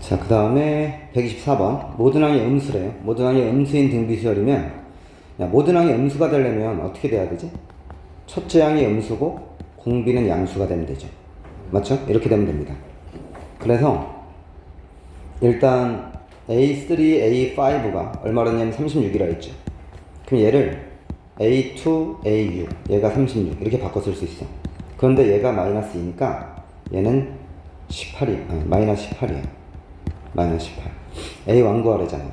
자, 그 다음에 124번. 모든 항이 음수래요. 모든 항이 음수인 등비수열이면, 야, 모든 항이 음수가 되려면 어떻게 돼야 되지? 첫째 항이 음수고 공비는 양수가 되면 되죠. 맞죠? 이렇게 되면 됩니다. 그래서 일단 A3, A5가 얼마나 되냐면 36이라 했죠. 그럼 얘를 A2, A6, 얘가 36 이렇게 바꿔 쓸 수 있어. 그런데 얘가 마이너스 2니까 얘는 18이, 아니, 마이너스 18이야. 마이너스 18. A1 구하래잖아요.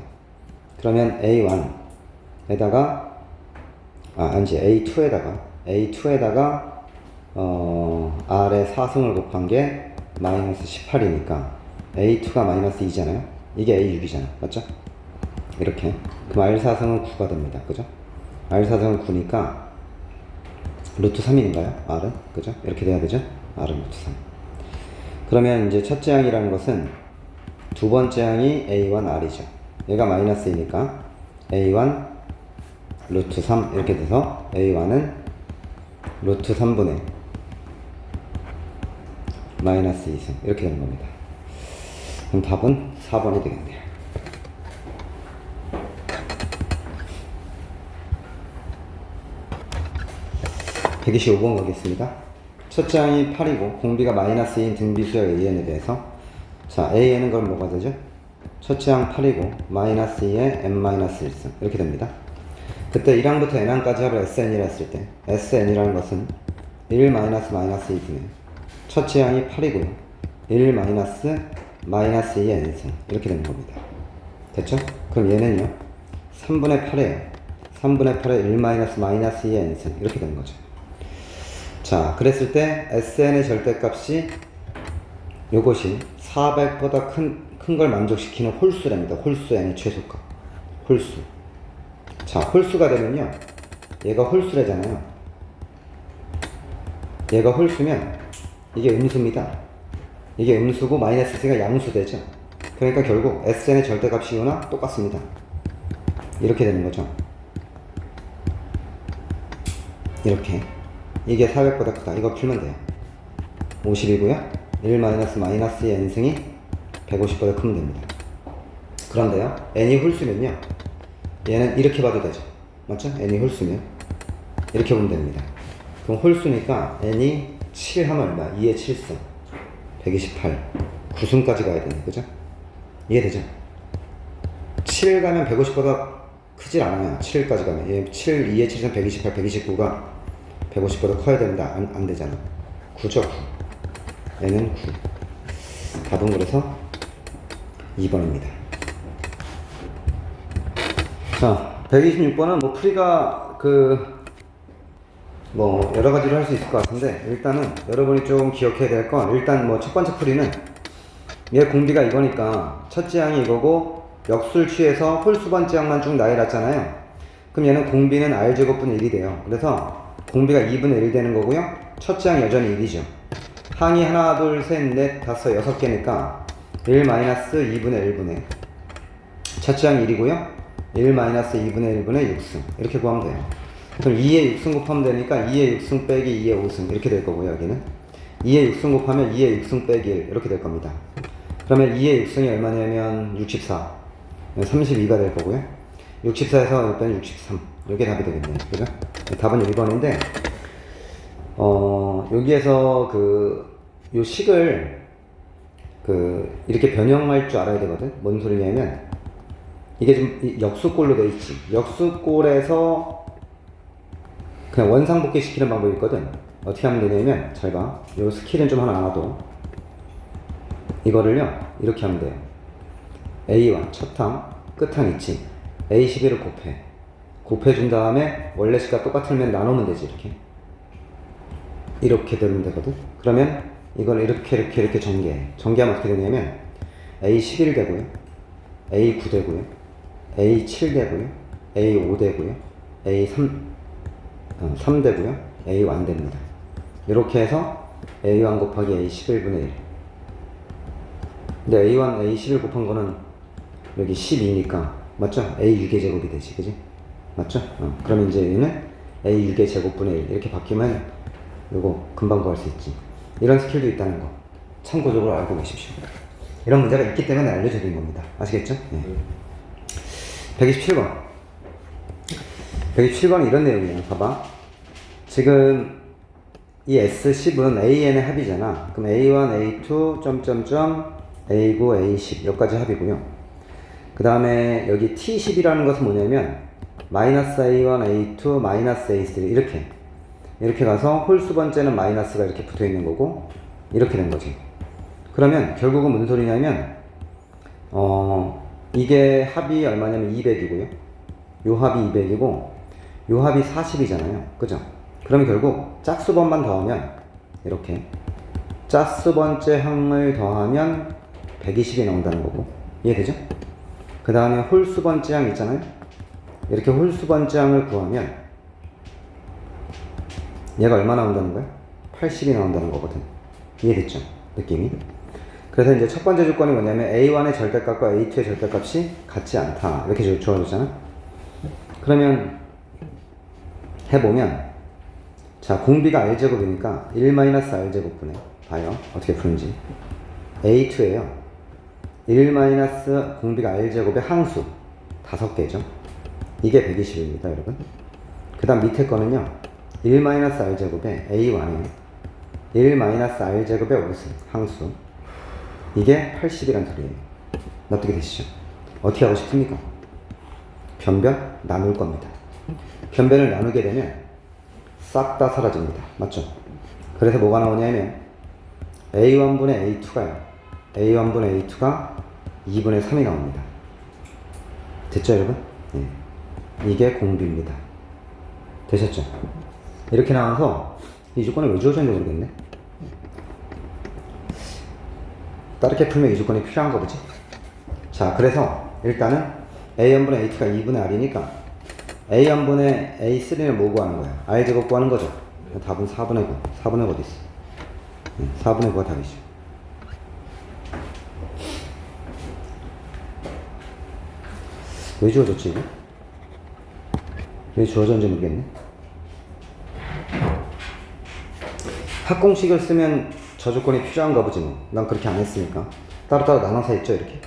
그러면 A1에다가, 아니지, A2에다가, R의 4승을 곱한 게 마이너스 18이니까 A2가 마이너스 2잖아요. 이게 A6이잖아. 맞죠? 이렇게. 그럼 R4승은 9가 됩니다. 그죠? R4승은 9니까 루트 3인가요? R은? 그죠? 이렇게 돼야 되죠? R은 루트 3. 그러면 이제 첫째 항이라는 것은 두 번째 항이 A1R이죠. 얘가 마이너스이니까 A1 루트 3 이렇게 돼서 A1은 루트 3분의 마이너스 2승 이렇게 되는 겁니다. 그럼 답은 4번이 되겠네요. 125번 가겠습니다. 첫째 항이 8이고 공비가 마이너스 2인 등비수열 AN에 대해서, 자, AN은 그럼 뭐가 되죠? 첫째 항 8이고 마이너스 2에 n-1승 이렇게 됩니다. 그때 1항부터 n항까지 합을 SN이라 했을 때 SN이라는 것은 1 마이너스 2분의 첫째 항이 8이고요 1 마이너스 2의 n승 이렇게 되는 겁니다. 됐죠? 그럼 얘는요 3분의 8에 1 마이너스 2의 n승 이렇게 되는 거죠. 자, 그랬을 때 SN의 절대값이 요것이 400보다 큰 걸 만족시키는 홀수랍니다. 홀수 n의 최소값. 홀수. 자, 홀수가 되면요. 얘가 홀수래잖아요. 얘가 홀수면 이게 음수입니다. 이게 음수고 마이너스 C가 양수되죠. 그러니까 결국 SN의 절대값이 이거나 똑같습니다. 이렇게 되는 거죠. 이렇게. 이게 400보다 크다. 이거 풀면 돼요. 50이고요. 1 마이너스의 n승이 150보다 크면 됩니다. 그런데요. n이 홀수면요. 얘는 이렇게 봐도 되죠. 맞죠? n이 홀수면. 이렇게 보면 됩니다. 그럼 홀수니까 n이 7 하면 얼마? 2의 7승. 128. 9승까지 가야 되네. 그죠? 이해되죠? 7 가면 150보다 크질 않아요. 7까지 가면. 얘 7, 2의 7승 128, 129가 150보다 커야 된다. 안 되잖아. 9죠, 9. 얘는 9. 답은 그래서 2번입니다. 자, 126번은 뭐 풀이가 뭐 여러 가지로 할 수 있을 것 같은데, 일단은 여러분이 좀 기억해야 될 건, 일단 뭐 첫 번째 풀이는 얘 공비가 이거니까 첫째 항이 이거고 역수를 취해서 홀수 번째 항만 쭉 나열했잖아요. 그럼 얘는 공비는 R제곱분의 1이 돼요. 그래서 공비가 2분의 1 되는 거고요. 첫째 항이 여전히 1이죠. 항이 하나, 둘, 셋, 넷, 다섯, 6개니까 1 마이너스 2분의 1분의 첫째 항이 1이고요. 1 마이너스 2분의 1분의 6승 이렇게 구하면 돼요. 그럼 2의 6승 곱하면 되니까 2의 6승 빼기 2의 5승 이렇게 될 거고요. 여기는 2의 6승 곱하면 2의 6승 빼기 1 이렇게 될 겁니다. 그러면 2의 6승이 얼마냐면 64 32가 될 거고요. 64에서 일단 63 이게 답이 되겠네요. 그죠? 답은 1번인데 여기에서 요 식을 이렇게 변형할 줄 알아야 되거든. 뭔 소리냐면 이게 좀 역수꼴로 돼 있지. 역수꼴에서 그냥 원상복귀 시키는 방법이 있거든. 어떻게 하면 되냐면 잘 봐. 요 스킬은 좀 하나 알아도 이거를요 이렇게 하면 돼요. A1 첫항 끝항 있지. A11을 곱해준 다음에 원래 식과 똑같으면 나누면 되지. 이렇게 되면 되거든. 그러면 이걸 이렇게 전개하면 어떻게 되냐면 A11 되고요, A9 되고요, A7 되고요, A5 되고요, A3 되고요, A1 됩니다. 이렇게 해서 A1 곱하기 A11분의 1. 근데 A1, A11 곱한 거는 여기 12니까 맞죠? A6의 제곱이 되지, 그지? 맞죠? 그러면 이제 얘는 A6의 제곱분의 1 이렇게 바뀌면 이거 금방 구할 수 있지. 이런 스킬도 있다는 거 참고적으로 알고 계십시오. 이런 문제가 있기 때문에 알려드린 겁니다. 아시겠죠? 네. 127번. 127번은 이런 내용이에요. 봐봐. 지금 이 S10은 AN의 합이잖아. 그럼 A1, A2, 점점점, A9, A10 여기까지 합이고요. 그 다음에 여기 T10이라는 것은 뭐냐면 마이너스 A1, A2, 마이너스 A3 이렇게 가서 홀수 번째는 마이너스가 이렇게 붙어 있는 거고 이렇게 된 거지. 그러면 결국은 무슨 소리냐면 이게 합이 얼마냐면 200이고요. 요 합이 200이고 요 합이 40이잖아요. 그죠? 그러면 결국 짝수번만 더하면 이렇게 짝수 번째 항을 더하면 120이 나온다는 거고 이해되죠? 그 다음에 홀수 번째 항 있잖아요. 이렇게 홀수 번째 항을 구하면 얘가 얼마 나온다는 거야? 80이 나온다는 거거든. 이해됐죠? 느낌이? 그래서 이제 첫 번째 조건이 뭐냐면 A1의 절대값과 A2의 절대값이 같지 않다. 이렇게 주어졌잖아. 그러면 해보면 자, 공비가 R제곱이니까 1-R제곱분의 봐요. 어떻게 푸는지. A2에요. 1- 공비가 R제곱의 항수 5개죠. 이게 120입니다, 여러분. 그 다음 밑에 거는요. 1-R제곱에 A1에 1-R제곱의 항수 이게 80이란 소리예요. 납득이 되시죠? 어떻게 하고 싶습니까? 변변 나눌 겁니다. 변변을 나누게 되면 싹 다 사라집니다. 맞죠? 그래서 뭐가 나오냐면 A1분의 A2가요. A1분의 A2가 2분의 3이 나옵니다. 됐죠, 여러분? 네. 이게 공비입니다. 되셨죠? 이렇게 나와서 이 조건이 왜 주어졌는지 모르겠네. 다르게 풀면 이 조건이 필요한 거지. 자, 그래서 일단은 A1분의 A2가 2분의 R이니까 A1분의 A3는 뭐 구하는 거야? R제곱 구하는 거죠. 답은 4분의 9. 4분의 9 어디 있어? 4분의 9가 답이죠. 왜 주어졌지 이거? 왜 주어졌는지 모르겠네. 합공식을 쓰면 저 조건이 필요한가 보지 뭐. 난 그렇게 안 했으니까. 따로따로 나눠서 했죠 이렇게.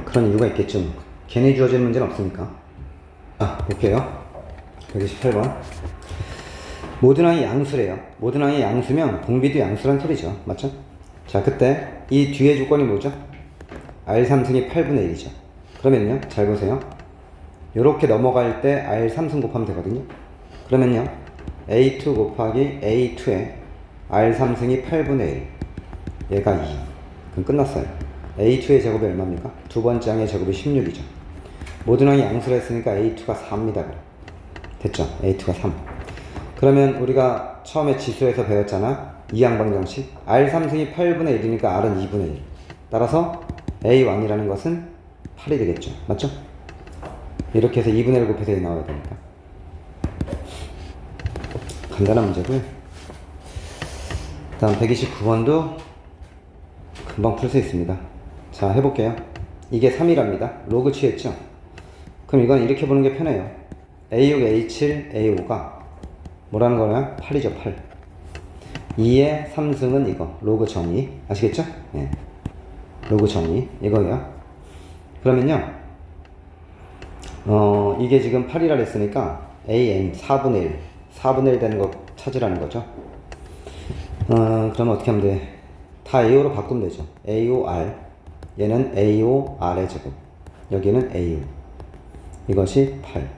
그런 이유가 있겠죠. 괜히 주어진 문제는 없으니까. 볼게요. 128번. 모든 항이 양수래요. 모든 항이 양수면 공비도 양수란 소리죠. 맞죠? 자, 그때 이 뒤에 조건이 뭐죠? R3승이 8분의 1이죠. 그러면요, 잘 보세요. 요렇게 넘어갈 때 R3승 곱하면 되거든요. 그러면요, A2 곱하기 A2에 R3승이 8분의 1. 얘가 2. 그럼 끝났어요. A2의 제곱이 얼마입니까? 두 번째 항의 제곱이 16이죠. 모든 항이 양수를 했으니까 A2가 4입니다. 됐죠? A2가 3. 그러면 우리가 처음에 지수에서 배웠잖아. 이항방정식. R3승이 8분의 1이니까 R은 2분의 1. 따라서 A1이라는 것은 8이 되겠죠. 맞죠? 이렇게 해서 2분의 1 곱해서 1 나와야 되니까. 간단한 문제고요. 다음 129번도 금방 풀 수 있습니다. 자, 해볼게요. 이게 3이랍니다. 로그 취했죠? 그럼 이건 이렇게 보는 게 편해요. A6, A7, A5가 뭐라는 거냐? 8이죠, 8. 2의 3승은 이거. 로그 정의. 아시겠죠? 예. 로그 정의. 이거요. 그러면요. 이게 지금 8이라 했으니까 AN 4분의 1. 4분의 1 되는 거 찾으라는 거죠. 그러면 어떻게 하면 돼? 다 AO로 바꾸면 되죠. AOR. 얘는 AOR의 제곱. 여기는 AO. 이것이 8.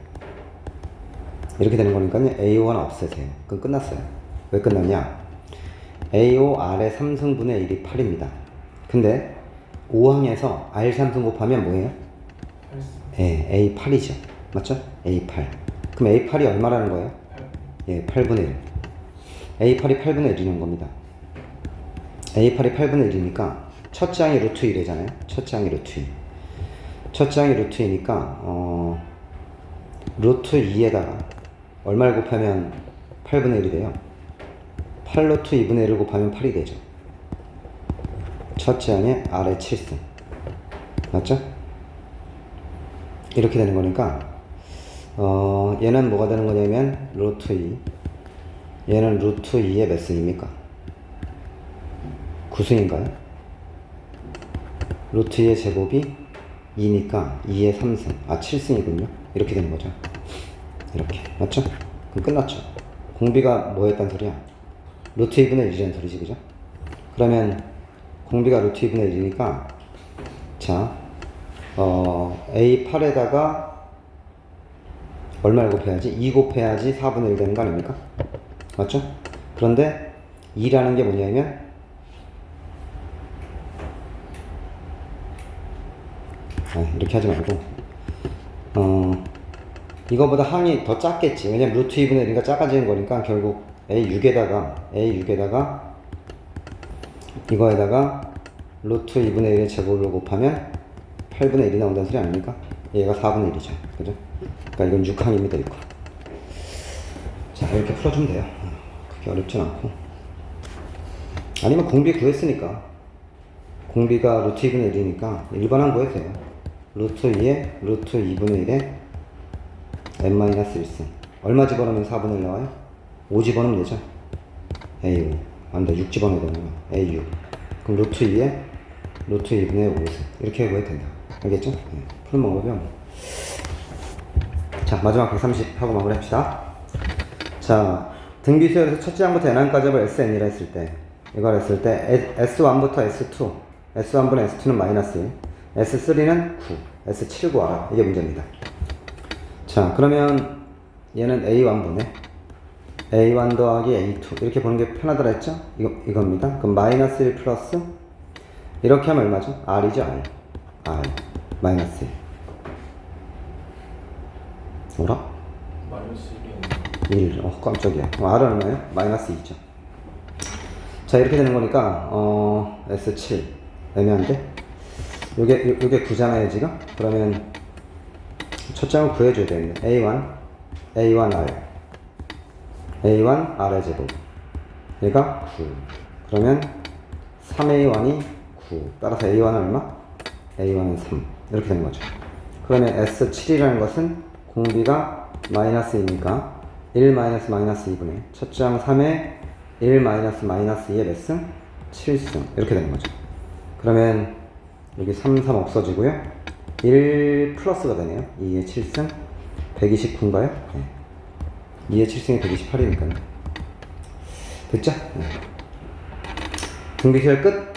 이렇게 되는 거니까요. AO는 없애세요. 그럼 끝났어요. 왜 끝났냐? AOR의 3승분의 1이 8입니다. 근데 5항에서 R3승 곱하면 뭐예요? 8승. 예, A8이죠. 맞죠? A8. 그럼 A8이 얼마라는 거예요? 8. 예, 8분의 1. A8이 8분의 1이는 겁니다. A8이 8분의 1이니까 첫째 항이 루트 1이잖아요. 첫째 항이 루트 2. 첫째 항이 루트 2니까 루트 2에다가 얼마를 곱하면 8분의 1이 돼요? 8루트 2분의 1을 곱하면 8이 되죠. 첫째 항에 R의 7승. 맞죠? 이렇게 되는 거니까 얘는 뭐가 되는 거냐면 루트 2. 얘는 루트 2의 몇 승입니까? 9승인가요? 루트 2의 제곱이 2니까 2의 3승. 7승이군요. 이렇게 되는 거죠. 이렇게. 맞죠? 그럼 끝났죠. 공비가 뭐였단 소리야? 루트 2분의 1이라는 소리지, 그죠? 그러면 공비가 루트 2분의 1이니까 자, A8에다가 얼마를 곱해야지? 2 곱해야지 4분의 1 되는 거 아닙니까? 맞죠? 그런데 2라는 게 뭐냐면 이렇게 하지 말고 이거보다 항이 더 작겠지. 왜냐면 루트 2분의 1이니까 작아지는 거니까 결국 A6에다가 이거에다가 루트 2분의 1의 제곱을 곱하면 8분의 1이 나온다는 소리 아닙니까? 얘가 4분의 1이죠. 그죠? 그러니까 이건 6항입니다. 6항. 자, 이렇게 풀어주면 돼요. 그렇게 어렵진 않고. 아니면 공비 구했으니까 공비가 루트 2분의 1이니까 일반항 구해도 돼요. 루트 2에 루트 2분의 1에 n-1승. 얼마 집어넣으면 4분의 1 나와요? 5 집어넣으면 되죠? A5. 안 돼. 6 집어넣어야 되는 거야. A6. 그럼 루트 2에 루트 2분의 5승. 이렇게 구해도 된다. 알겠죠? 네. 푸는 방법이요. 자, 마지막 130 하고 마무리 합시다. 자, 등비수열에서 첫째 항부터 n항까지 합을 SN이라 했을 때, 이걸 했을 때 S1부터 S2, S1분의 S2는 마이너스 1, S3는 9, S7 구하라. 이게 문제입니다. 자, 그러면 얘는 A1분의 A1 더하기 A2 이렇게 보는 게 편하더라 했죠? 이겁니다. 그럼 마이너스 1 플러스 이렇게 하면 얼마죠? R이죠, R. 마이너스 1. 뭐라? 마이너스 1. 깜짝이야. R은 얼마예요? 마이너스 2죠. 자, 이렇게 되는 거니까, S7. 애매한데? 요게 9잖아요, 지금? 그러면, 첫째 항을 구해줘야 되는데. A1R. A1, R의 제곱. 얘가 9. 그러면, 3A1이 9. 따라서 A1은 얼마? A1은 3. 이렇게 되는 거죠. 그러면 S7이라는 것은 공비가 마이너스 2니까 1 마이너스 2분의 첫째 항 3에 1 마이너스 2의 몇 승? 7승. 이렇게 되는 거죠. 그러면 여기 3 없어지고요. 1 플러스가 되네요. 2의 7승 129인가요? 네. 2의 7승이 128이니까요. 됐죠? 네. 등비수열 끝.